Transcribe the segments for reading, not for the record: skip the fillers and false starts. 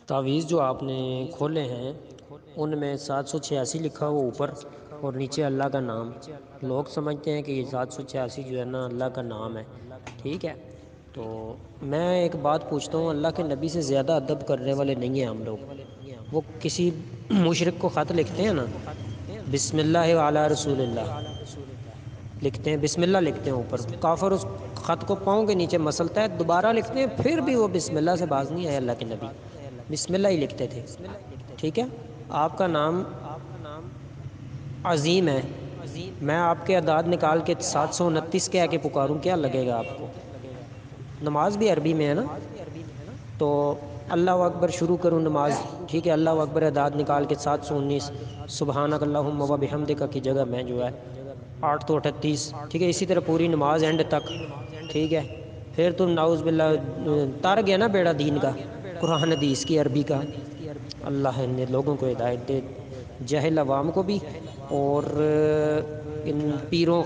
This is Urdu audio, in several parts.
تعویذ جو آپ نے کھولے ہیں ان میں 786 لکھا ہوا اوپر اور نیچے اللہ کا نام. لوگ سمجھتے ہیں کہ یہ 786 جو ہے نا اللہ کا نام ہے. ٹھیک ہے، تو میں ایک بات پوچھتا ہوں، اللہ کے نبی سے زیادہ ادب کرنے والے نہیں ہیں ہم لوگ. وہ کسی مشرک کو خط لکھتے ہیں نا، بسم اللہ علی رسول اللہ لکھتے ہیں، بسم اللہ لکھتے ہیں اوپر. کافر اس خط کو پاؤں کے نیچے مسلتا ہے، دوبارہ لکھتے ہیں، پھر بھی وہ بسم اللہ سے باز نہیں آئے. اللہ کے نبی بسم اللہ ہی لکھتے تھے. ٹھیک ہے، آپ کا نام عظیم ہے. میں آپ کے اعداد نکال کے 729 کہہ کے پکاروں، کیا لگے گا آپ کو؟ نماز بھی عربی میں ہے نا، تو اللہ اکبر شروع کروں نماز. ٹھیک ہے، اللہ اکبر اعداد نکال کے 719، سبحانک اللہم و بحمدک کی جگہ میں جو ہے 8 تو 38. ٹھیک ہے، اسی طرح پوری نماز اینڈ تک. ٹھیک ہے، پھر تم نعوذ باللہ تر گیا نا بیڑا دین کا، قرآن حدیث کی عربی کا. اللہ نے لوگوں کو ہدایت دے، جاہل عوام کو بھی. اور ان پیروں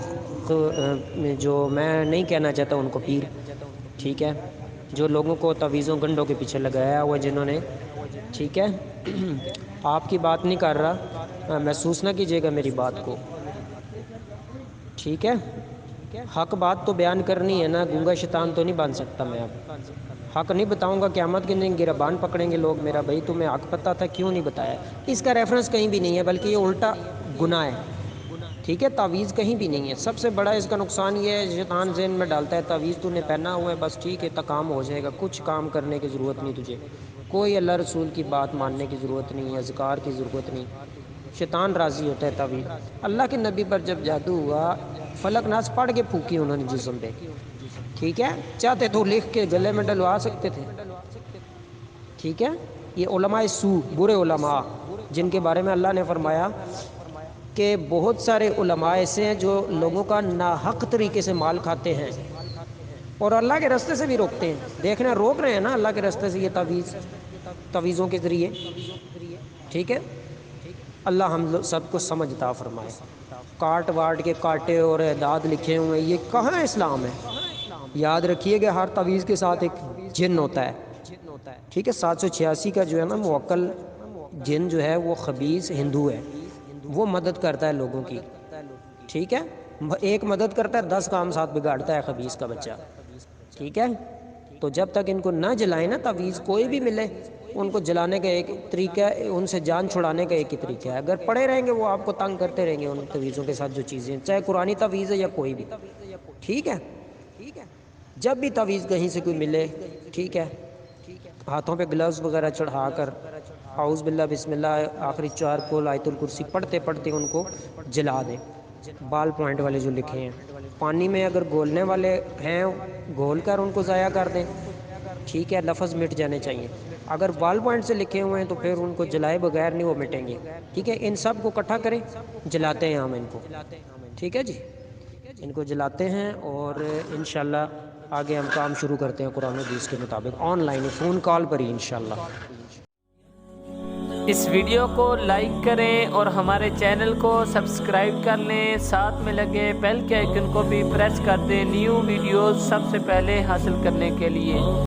جو میں نہیں کہنا چاہتا ان کو پیر، ٹھیک ہے، جو لوگوں کو تعویذوں گنڈوں کے پیچھے لگایا ہوا جنہوں نے. ٹھیک ہے، آپ کی بات نہیں کر رہا، محسوس نہ کیجیے گا میری بات کو. ٹھیک ہے، حق بات تو بیان کرنی ہے نا، گونگا شیطان تو نہیں بن سکتا میں. اب حق نہیں بتاؤں گا، قیامت کے دن گربان پکڑیں گے لوگ میرا. بھائی تمہیں حق پتہ تھا، کیوں نہیں بتایا؟ اس کا ریفرنس کہیں بھی نہیں ہے، بلکہ یہ الٹا گناہ ہے. ٹھیک ہے، تعویذ کہیں بھی نہیں ہے. سب سے بڑا اس کا نقصان یہ ہے، شیطان ذہن میں ڈالتا ہے تعویذ تو نے پہنا ہوا ہے بس ٹھیک ہے تا کام ہو جائے گا، کچھ کام کرنے کی ضرورت نہیں تجھے، کوئی اللہ رسول کی بات ماننے کی ضرورت نہیں ہے، اذکار کی ضرورت نہیں. شیطان راضی ہوتا ہے تعویذ. اللہ کے نبی پر جب جادو ہوا، فلک ناس پڑھ کے پھونکی انہوں نے جسم پہ. ٹھیک ہے، چاہتے تو لکھ کے گلے میں ڈلوا سکتے تھے. ٹھیک ہے، یہ علماء سو، برے علماء، جن کے بارے میں اللہ نے فرمایا کہ بہت سارے علماء ایسے ہیں جو لوگوں کا ناحق طریقے سے مال کھاتے ہیں اور اللہ کے راستے سے بھی روکتے ہیں. دیکھنا روک رہے ہیں نا اللہ کے راستے سے یہ تعویذوں کے ذریعے. ٹھیک ہے، اللہ ہم سب کو سمجھ عطا فرمائے. کاٹ واٹ کے کاٹے اور اعداد لکھے ہوئے، یہ کہاں اسلام ہے؟ یاد رکھیے کہ ہر تعویذ کے ساتھ ایک جن ہوتا ہے. ٹھیک ہے، 786 کا جو ہے نا موکل جن جو ہے وہ خبیث ہندو ہے، وہ مدد کرتا ہے لوگوں کی. ٹھیک ہے، ایک مدد کرتا ہے، 10 کام ساتھ بگاڑتا ہے خبیث کا بچہ. ٹھیک ہے، تو جب تک ان کو نہ جلائیں نا تعویذ کوئی بھی ملے، ان کو جلانے کا ایک طریقہ ہے، ان سے جان چھڑانے کا ایک ہی طریقہ ہے. اگر پڑے رہیں گے وہ آپ کو تنگ کرتے رہیں گے ان تعویذوں کے ساتھ جو چیزیں، چاہے قرآنی تعویذ ہے یا کوئی بھی. ٹھیک ہے، جب بھی تعویذ کہیں سے کوئی ملے، ٹھیک ہے، ہاتھوں پہ گلوز وغیرہ چڑھا کر اعوذ باللہ بسم اللہ آخری 4 کول آیت الکرسی پڑھتے پڑھتے ان کو جلا دیں. بال پوائنٹ والے جو لکھے ہیں، پانی میں اگر گھولنے والے ہیں گھول کر ان کو ضائع کر دیں. ٹھیک ہے، لفظ مٹ جانے چاہیے. اگر بال پوائنٹ سے لکھے ہوئے ہیں تو پھر ان کو جلائے بغیر نہیں وہ مٹیں گے. ٹھیک ہے، ان سب کو اکٹھا کریں، جلاتے ہیں ہم ان کو. ٹھیک ہے جی، ان کو جلاتے ہیں اور انشاءاللہ آگے ہم کام شروع کرتے ہیں قرآن و حدیث کے مطابق، آن لائن فون کال پر ہی انشاءاللہ. اس ویڈیو کو لائک کریں اور ہمارے چینل کو سبسکرائب کر لیں، ساتھ میں لگے بیل کے آئیکن کو بھی پریس کر دیں نیو ویڈیوز سب سے پہلے حاصل کرنے کے لیے.